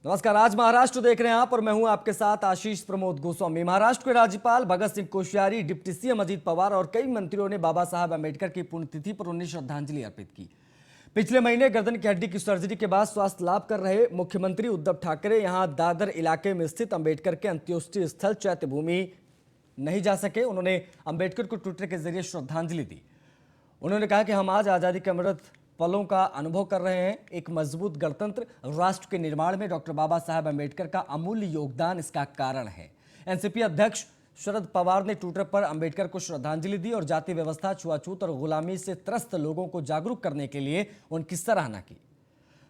नमस्कार। आज महाराष्ट्र देख रहे हैं आप और मैं हूं आपके साथ आशीष प्रमोद गोस्वामी। महाराष्ट्र के राज्यपाल भगत सिंह कोश्यारी, डिप्टी सीएम अजित पवार और कई मंत्रियों ने बाबा साहब अम्बेडकर की पुण्यतिथि पर उन्हें श्रद्धांजलि अर्पित की। पिछले महीने गर्दन की हड्डी की सर्जरी के बाद स्वास्थ्य लाभ कर रहे मुख्यमंत्री उद्धव ठाकरे यहां दादर इलाके में स्थित अम्बेडकर के अंत्योष्टि स्थल चैत्य भूमि नहीं जा सके। उन्होंने अम्बेडकर को ट्विटर के जरिए श्रद्धांजलि दी। उन्होंने कहा कि हम आज आजादी के अमृत पलों का अनुभव कर रहे हैं। एक मजबूत गणतंत्र राष्ट्र के निर्माण में डॉक्टर बाबा साहब अम्बेडकर का अमूल्य योगदान इसका कारण है। एनसीपी अध्यक्ष शरद पवार ने ट्विटर पर अम्बेडकर को श्रद्धांजलि दी और जाति व्यवस्था, छुआछूत और गुलामी से त्रस्त लोगों को जागरूक करने के लिए उनकी सराहना की।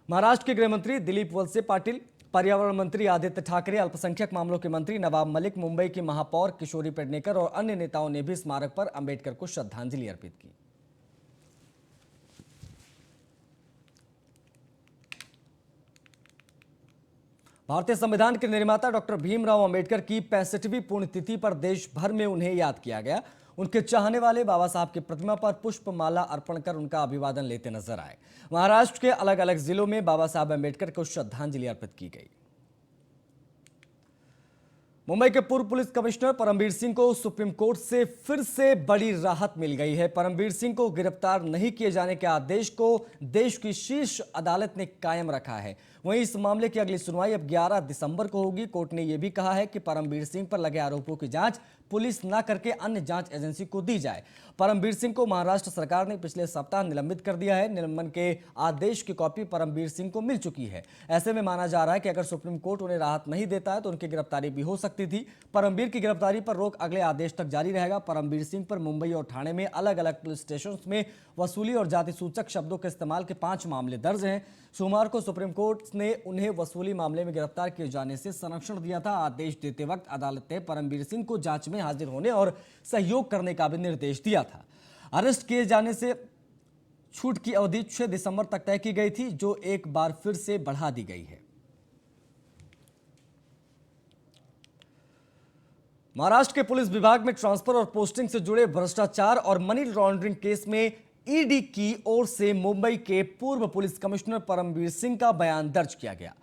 महाराष्ट्र के गृह मंत्री दिलीप वलसे पाटिल, पर्यावरण मंत्री आदित्य ठाकरे, अल्पसंख्यक मामलों के मंत्री नवाब मलिक, मुंबई की महापौर किशोरी पेडनेकर और अन्य नेताओं ने भी स्मारक पर अम्बेडकर को श्रद्धांजलि अर्पित की। भारतीय संविधान के निर्माता डॉक्टर भीमराव अंबेडकर की 65वीं पुण्यतिथि पर देश भर में उन्हें याद किया गया। उनके चाहने वाले बाबा साहब की प्रतिमा पर पुष्प माला अर्पण कर उनका अभिवादन लेते नजर आए। महाराष्ट्र के अलग अलग जिलों में बाबा साहब अम्बेडकर को श्रद्धांजलि अर्पित की गई। मुंबई के पूर्व पुलिस कमिश्नर परमबीर सिंह को सुप्रीम कोर्ट से फिर से बड़ी राहत मिल गई है। परमबीर सिंह को गिरफ्तार नहीं किए जाने के आदेश को देश की शीर्ष अदालत ने कायम रखा है। वहीं इस मामले की अगली सुनवाई अब 11 दिसंबर को होगी। कोर्ट ने यह भी कहा है कि परमबीर सिंह पर लगे आरोपों की जांच पुलिस न करके अन्य जांच एजेंसी को दी जाए। परमबीर सिंह को महाराष्ट्र सरकार ने पिछले सप्ताह निलंबित कर दिया है। निलंबन के आदेश की कॉपी परमबीर सिंह को मिल चुकी है। ऐसे में माना जा रहा है कि अगर सुप्रीम कोर्ट उन्हें राहत नहीं देता है तो उनकी गिरफ्तारी भी हो सकती थी। परमबीर की गिरफ्तारी पर रोक अगले आदेश तक जारी रहेगा। परमबीर सिंह पर मुंबई और ठाणे में अलग अलग पुलिस स्टेशन में वसूली और जाति सूचक शब्दों के इस्तेमाल के 5 मामले दर्ज हैं। सोमवार को सुप्रीम कोर्ट ने उन्हें वसूली मामले में गिरफ्तार किए जाने से संरक्षण दिया था। आदेश देते वक्त अदालत ने परमबीर सिंह को जांच में हाजिर होने और सहयोग करने का भी निर्देश दिया था। अरेस्ट किए जाने से छूट की अवधि 6 दिसंबर तक तय की गई थी, जो एक बार फिर से बढ़ा दी गई है। महाराष्ट्र के पुलिस विभाग में ट्रांसफर और पोस्टिंग से जुड़े भ्रष्टाचार और मनी लॉन्ड्रिंग केस में ईडी की ओर से मुंबई के पूर्व पुलिस कमिश्नर परमबीर सिंह का बयान दर्ज किया गया।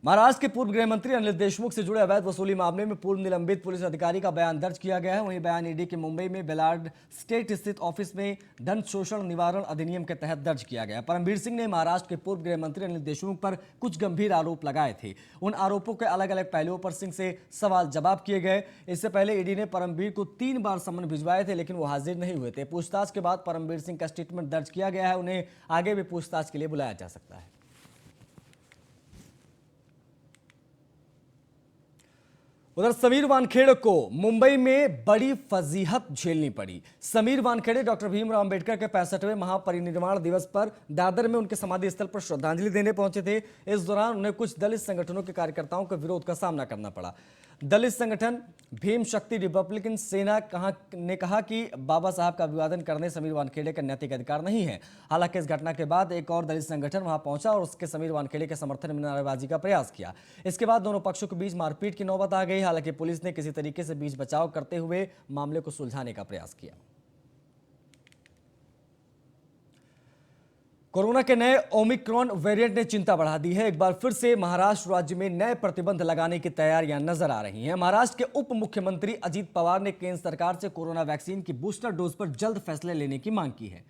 महाराष्ट्र के पूर्व गृह मंत्री अनिल देशमुख से जुड़े अवैध वसूली मामले में पूर्व निलंबित पुलिस अधिकारी का बयान दर्ज किया गया है। वहीं बयान ईडी के मुंबई में बेलाड स्टेट स्थित ऑफिस में धन शोषण निवारण अधिनियम के तहत दर्ज किया गया। परमबीर सिंह ने महाराष्ट्र के पूर्व गृह मंत्री अनिल देशमुख पर कुछ गंभीर आरोप लगाए थे। उन आरोपों के अलग अलग पहलुओं पर सिंह से सवाल जवाब किए गए। इससे पहले ईडी ने परमबीर को 3 बार समन भिजवाए थे, लेकिन वो हाजिर नहीं हुए थे। पूछताछ के बाद परमबीर सिंह का स्टेटमेंट दर्ज किया गया है। उन्हें आगे भी पूछताछ के लिए बुलाया जा सकता है। उधर समीर वानखेड़े को मुंबई में बड़ी फजीहत झेलनी पड़ी। समीर वानखेड़े डॉक्टर भीमराव अंबेडकर के 65वें महापरिनिर्वाण दिवस पर दादर में उनके समाधि स्थल पर श्रद्धांजलि देने पहुंचे थे। इस दौरान उन्हें कुछ दलित संगठनों के कार्यकर्ताओं के विरोध का सामना करना पड़ा। दलित संगठन भीम शक्ति रिपब्लिकन सेना ने कहा कि बाबा साहब का अभिवादन करने समीर वानखेड़े का नैतिक अधिकार नहीं है। हालांकि इस घटना के बाद एक और दलित संगठन वहां पहुंचा और उसके समीर वानखेड़े के समर्थन में नारेबाजी का प्रयास किया। इसके बाद दोनों पक्षों के बीच मारपीट की नौबत आ गई। हालांकि पुलिस ने किसी तरीके से बीच बचाव करते हुए मामले को सुलझाने का प्रयास किया। कोरोना के नए ओमिक्रॉन वेरिएंट ने चिंता बढ़ा दी है। एक बार फिर से महाराष्ट्र राज्य में नए प्रतिबंध लगाने की तैयारियां नजर आ रही हैं। महाराष्ट्र के उप मुख्यमंत्री अजित पवार ने केंद्र सरकार से कोरोना वैक्सीन की बूस्टर डोज पर जल्द फैसले लेने की मांग की है।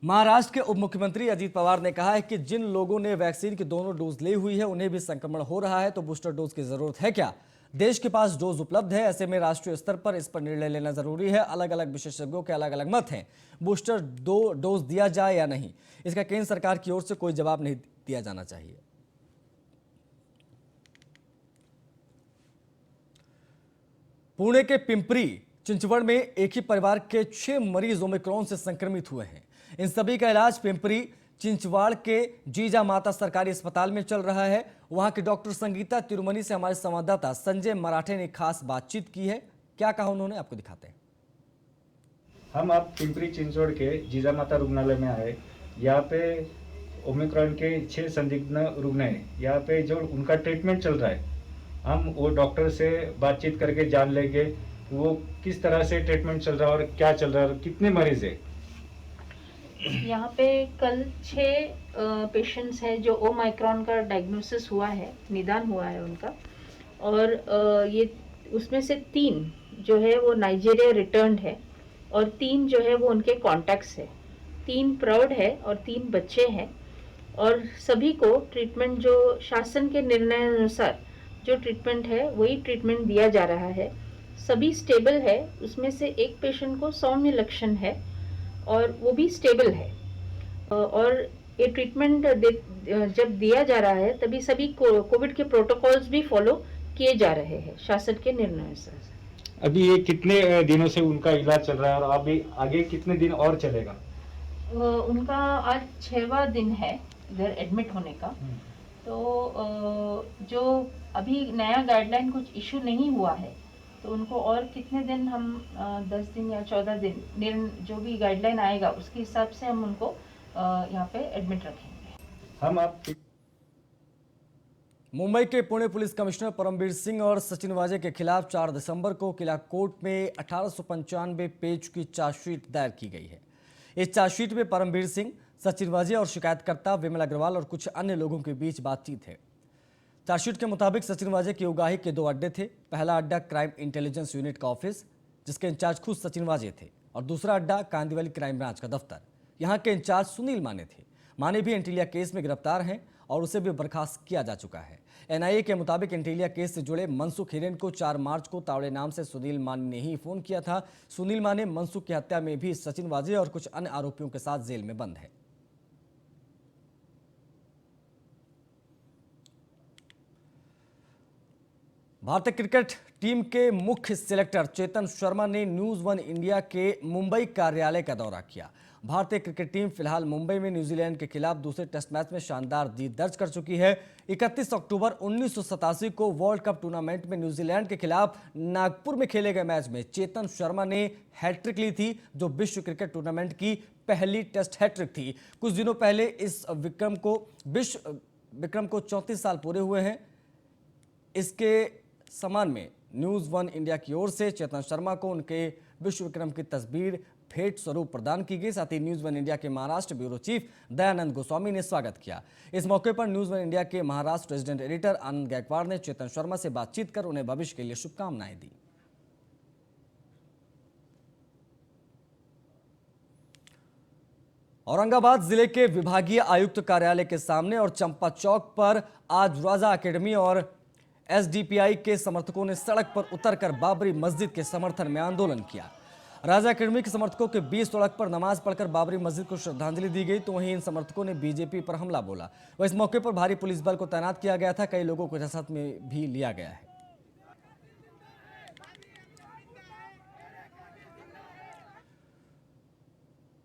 महाराष्ट्र के उप मुख्यमंत्री अजित पवार ने कहा है कि जिन लोगों ने वैक्सीन की दोनों डोज ली हुई है उन्हें भी संक्रमण हो रहा है, तो बूस्टर डोज की जरूरत है क्या? देश के पास डोज उपलब्ध है। ऐसे में राष्ट्रीय स्तर पर इस पर निर्णय लेना जरूरी है। अलग अलग विशेषज्ञों के अलग अलग मत हैं। बूस्टर डोज दिया जाए या नहीं, इसका केंद्र सरकार की ओर से कोई जवाब नहीं दिया जाना चाहिए। पुणे के पिंपरी चिंचवड़ में एक ही परिवार के 6 मरीज ओमिक्रॉन से संक्रमित हुए हैं। इन सभी का इलाज पिंपरी चिंचवाड़ के जीजा माता सरकारी अस्पताल में चल रहा है। वहां के डॉक्टर संगीता तिरुमनी से हमारे संवाददाता संजय मराठे ने खास बातचीत की है। क्या कहा उन्होंने, आपको दिखाते हैं। हम आप पिंपरी चिंचवड़ के जीजा माता रुग्णालय में आए। यहाँ पे ओमिक्रॉन के 6 संदिग्ध रुग्ण हैं। यहाँ पे जो उनका ट्रीटमेंट चल रहा है, हम वो डॉक्टर से बातचीत करके जान लेंगे वो किस तरह से ट्रीटमेंट चल रहा है और क्या चल रहा है और कितने मरीज है। यहाँ पे कल 6 पेशेंट्स हैं जो ओमाइक्रॉन का डायग्नोसिस हुआ है, निदान हुआ है उनका। और ये उसमें से 3 जो है वो नाइजीरिया रिटर्न्ड है और 3 जो है वो उनके कॉन्टैक्ट्स है। 3 प्रौढ़ है और 3 बच्चे हैं और सभी को ट्रीटमेंट जो शासन के निर्णय अनुसार जो ट्रीटमेंट है वही ट्रीटमेंट दिया जा रहा है। सभी स्टेबल है, उसमें से एक पेशेंट को सौम्य लक्षण है और वो भी स्टेबल है। और ये ट्रीटमेंट जब दिया जा रहा है तभी सभी कोविड के प्रोटोकॉल्स भी फॉलो किए जा रहे हैं शासन के निर्णय से। अभी ये कितने दिनों से उनका इलाज चल रहा है और अभी आगे कितने दिन और चलेगा? उनका आज 6वां दिन है इधर एडमिट होने का। तो जो अभी नया गाइडलाइन कुछ इशू नहीं हुआ है तो उनको और कितने दिन हम 10 दिन या 14 दिन जो भी गाइडलाइन आएगा उसके हिसाब से हम उनको यहाँ पे एडमिट रखेंगे। हम आप मुंबई के पुणे पुलिस कमिश्नर परमबीर सिंह और सचिन वाजे के खिलाफ 4 दिसंबर को किला कोर्ट में 1895 पेज की चार्जशीट दायर की गई है। इस चार्जशीट में परमबीर सिंह, सचिन वाजे और शिकायतकर्ता विमल अग्रवाल और कुछ अन्य लोगों के बीच बातचीत है। चार्जशीट के मुताबिक सचिन वाजे की उगाही के 2 अड्डे थे। पहला अड्डा क्राइम इंटेलिजेंस यूनिट का ऑफिस, जिसके इंचार्ज खुद सचिन वाजे थे, और दूसरा अड्डा कांदिवली क्राइम ब्रांच का दफ्तर। यहाँ के इंचार्ज सुनील माने थे। माने भी एंटीलिया केस में गिरफ्तार हैं और उसे भी बर्खास्त किया जा चुका है। एनआईए के मुताबिक एंटीलिया केस से जुड़े मनसुख हिरेन को 4 मार्च को तावड़े नाम से सुनील माने ने ही फोन किया था। सुनील माने मनसुख की हत्या में भी सचिन वाजे और कुछ अन्य आरोपियों के साथ जेल में बंद है। भारतीय क्रिकेट टीम के मुख्य सिलेक्टर चेतन शर्मा ने न्यूज वन इंडिया के मुंबई कार्यालय का दौरा किया। भारतीय क्रिकेट टीम फिलहाल मुंबई में न्यूजीलैंड के खिलाफ दूसरे टेस्ट मैच में शानदार जीत दर्ज कर चुकी है। 31 अक्टूबर 1987 को वर्ल्ड कप टूर्नामेंट में न्यूजीलैंड के खिलाफ नागपुर में खेले गए मैच में चेतन शर्मा ने हैट्रिक ली थी, जो विश्व क्रिकेट टूर्नामेंट की पहली टेस्ट हैट्रिक थी। कुछ दिनों पहले इस विक्रम को 34 साल पूरे हुए हैं। इसके सम्मान में न्यूज वन इंडिया की ओर से चेतन शर्मा को उनके विश्व विक्रम की तस्वीर भेंट स्वरूप प्रदान की गई। साथ ही न्यूज वन इंडिया के महाराष्ट्र ब्यूरो चीफ दयानंद गोस्वामी ने स्वागत किया। इस मौके पर न्यूज वन इंडिया के महाराष्ट्र रेजिडेंट एडिटर आनंद गायकवाड़ ने चेतन शर्मा से बातचीत कर उन्हें भविष्य के लिए शुभकामनाएं दी। औरंगाबाद जिले के विभागीय आयुक्त कार्यालय के सामने और चंपा चौक पर आज राजा अकेडमी और एसडीपीआई के समर्थकों ने सड़क पर उतरकर बाबरी मस्जिद के समर्थन में आंदोलन किया। राजा अकेडमी के समर्थकों के बीच सड़क पर नमाज पढ़कर बाबरी मस्जिद को श्रद्धांजलि दी गई, तो वहीं इन समर्थकों ने बीजेपी पर हमला बोला। वह इस मौके पर भारी पुलिस बल को तैनात किया गया था। कई लोगों को हिरासत में भी लिया गया है।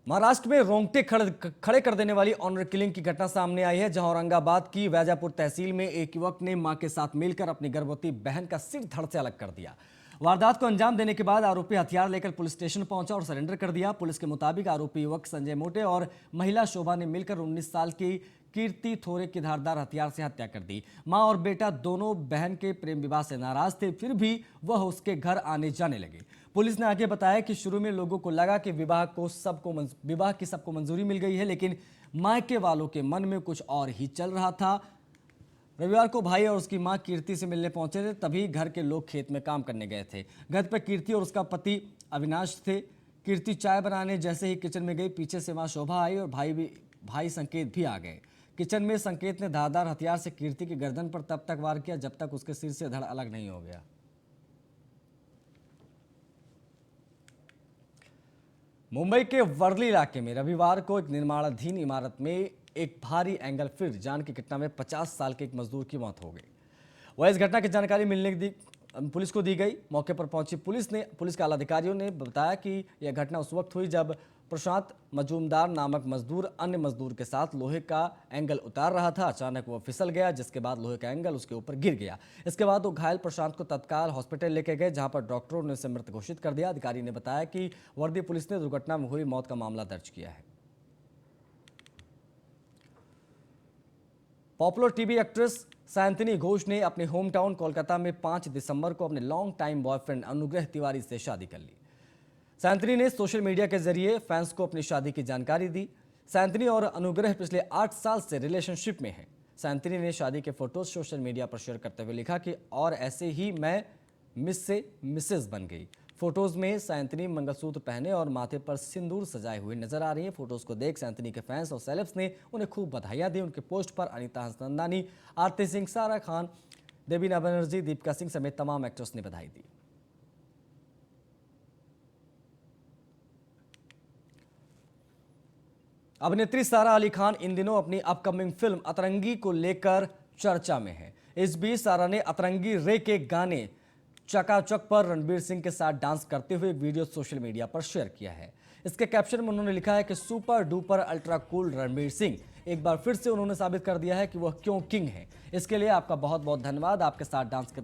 महाराष्ट्र में रोंगटे खड़े कर देने वाली ऑनर किलिंग की घटना सामने आई है, जहां औरंगाबाद की वैजापुर तहसील में एक युवक ने मां के साथ मिलकर अपनी गर्भवती बहन का सिर धड़ से अलग कर दिया। वारदात को अंजाम देने के बाद आरोपी हथियार लेकर पुलिस स्टेशन पहुंचा और सरेंडर कर दिया। पुलिस के मुताबिक आरोपी युवक संजय मोटे और महिला शोभा ने मिलकर 19 साल की कीर्ति थोरे की धारदार हथियार से हत्या कर दी। मां और बेटा दोनों बहन के प्रेम विवाह से नाराज थे, फिर भी वह उसके घर आने जाने लगे। पुलिस ने आगे बताया कि शुरू में लोगों को लगा कि विवाह की सबको मंजूरी मिल गई है, लेकिन मायके वालों के मन में कुछ और ही चल रहा था। रविवार को भाई और उसकी मां कीर्ति से मिलने पहुंचे थे, तभी घर के लोग खेत में काम करने गए थे। घर पर कीर्ति और उसका पति अविनाश थे। कीर्ति चाय बनाने जैसे ही किचन में गई, पीछे से मां शोभा आई और भाई संकेत भी आ गए। किचन में संकेत ने धारदार हथियार से कीर्ति की गर्दन पर तब तक वार किया जब तक उसके सिर से धड़ अलग नहीं हो गया। मुंबई के वर्ली इलाके में रविवार को एक निर्माणाधीन इमारत में एक भारी एंगल फिर जान की घटना में 50 साल के एक मजदूर की मौत हो गई। वह इस घटना की जानकारी मिलने की पुलिस को दी गई। मौके पर पहुंची पुलिस के आला अधिकारियों ने बताया कि यह घटना उस वक्त हुई जब प्रशांत मजूमदार नामक मजदूर अन्य मजदूर के साथ लोहे का एंगल उतार रहा था। अचानक वह फिसल गया, जिसके बाद लोहे का एंगल उसके ऊपर गिर गया। इसके बाद वो घायल प्रशांत को तत्काल हॉस्पिटल लेके गए, जहां पर डॉक्टरों ने उसे मृत घोषित कर दिया। अधिकारी ने बताया कि वर्दी पुलिस ने दुर्घटना में हुई मौत का मामला दर्ज किया है। पॉपुलर टीवी एक्ट्रेस सैंतनी घोष ने अपने होम टाउन कोलकाता में 5 दिसंबर को अपने लॉन्ग टाइम बॉयफ्रेंड अनुग्रह तिवारी से शादी कर ली। सैंतनी ने सोशल मीडिया के जरिए फैंस को अपनी शादी की जानकारी दी। सैंतनी और अनुग्रह पिछले 8 साल से रिलेशनशिप में हैं। सैंतनी ने शादी के फोटोज सोशल मीडिया पर शेयर करते हुए लिखा कि और ऐसे ही मैं मिस से मिसेज बन गई। फोटोज में सैंतनी मंगलसूत्र पहने और माथे पर सिंदूर सजाए हुए नजर आ रही हैं। फोटोज को देख सैंतनी के फैंस और सेलेब्स ने उन्हें खूब बधाइयां दी। उनके पोस्ट पर अनीता हसनंदानी, आरती सिंह, सारा खान, देवीना बनर्जी, दीपिका सिंह समेत तमाम एक्टर्स ने बधाई दी। अभिनेत्री सारा अली खान इन दिनों अपनी अपकमिंग फिल्म अतरंगी को लेकर चर्चा में है। इस बीच सारा ने अतरंगी रे के गाने चकाचक पर रणबीर सिंह के साथ डांस करते हुए एक वीडियो सोशल मीडिया पर शेयर किया है। इसके कैप्शन में उन्होंने लिखा है कि super duper ultra cool Ranbir Singh, एक बार फिर से उन्होंने साबित कर दिया है कि वह क्यों किंग है। इसके लिए आपका बहुत बहुत धन्यवाद। आपके साथ डांस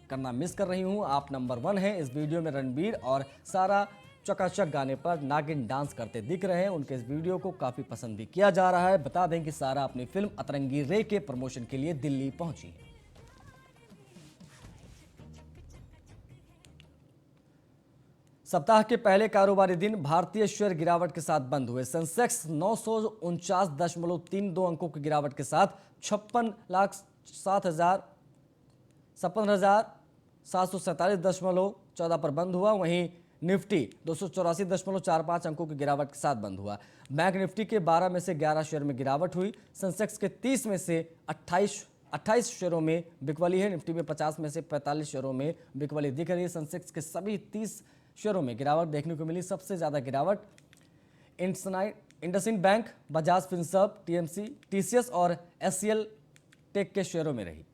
करना मिस कर रही हूँ, आप नंबर 1 हैं। इस वीडियो में रणबीर और सारा चकाचक गाने पर नागिन डांस करते दिख रहे हैं। उनके इस वीडियो को काफी पसंद भी किया जा रहा है। बता दें कि सारा अपनी फिल्म अतरंगी रे के प्रमोशन के लिए दिल्ली पहुंची है। सप्ताह के पहले कारोबारी दिन भारतीय शेयर गिरावट के साथ बंद हुए। सेंसेक्स 949.32 अंकों की गिरावट के साथ 56,57,747.14 पर बंद हुआ। वहीं निफ्टी 284.45 अंकों की गिरावट के साथ बंद हुआ। बैंक निफ्टी के 12 में से 11 शेयर में गिरावट हुई। सेंसेक्स के 30 में से 28 शेयरों में बिकवाली है। निफ्टी में 50 में से 45 शेयरों में बिकवाली दिख रही है। सेंसेक्स के सभी 30 शेयरों में गिरावट देखने को मिली। सबसे ज्यादा गिरावट IndusInd bank, Bajaj Finserv, TMC, TCS और एससीएल टेक के शेयरों में रही।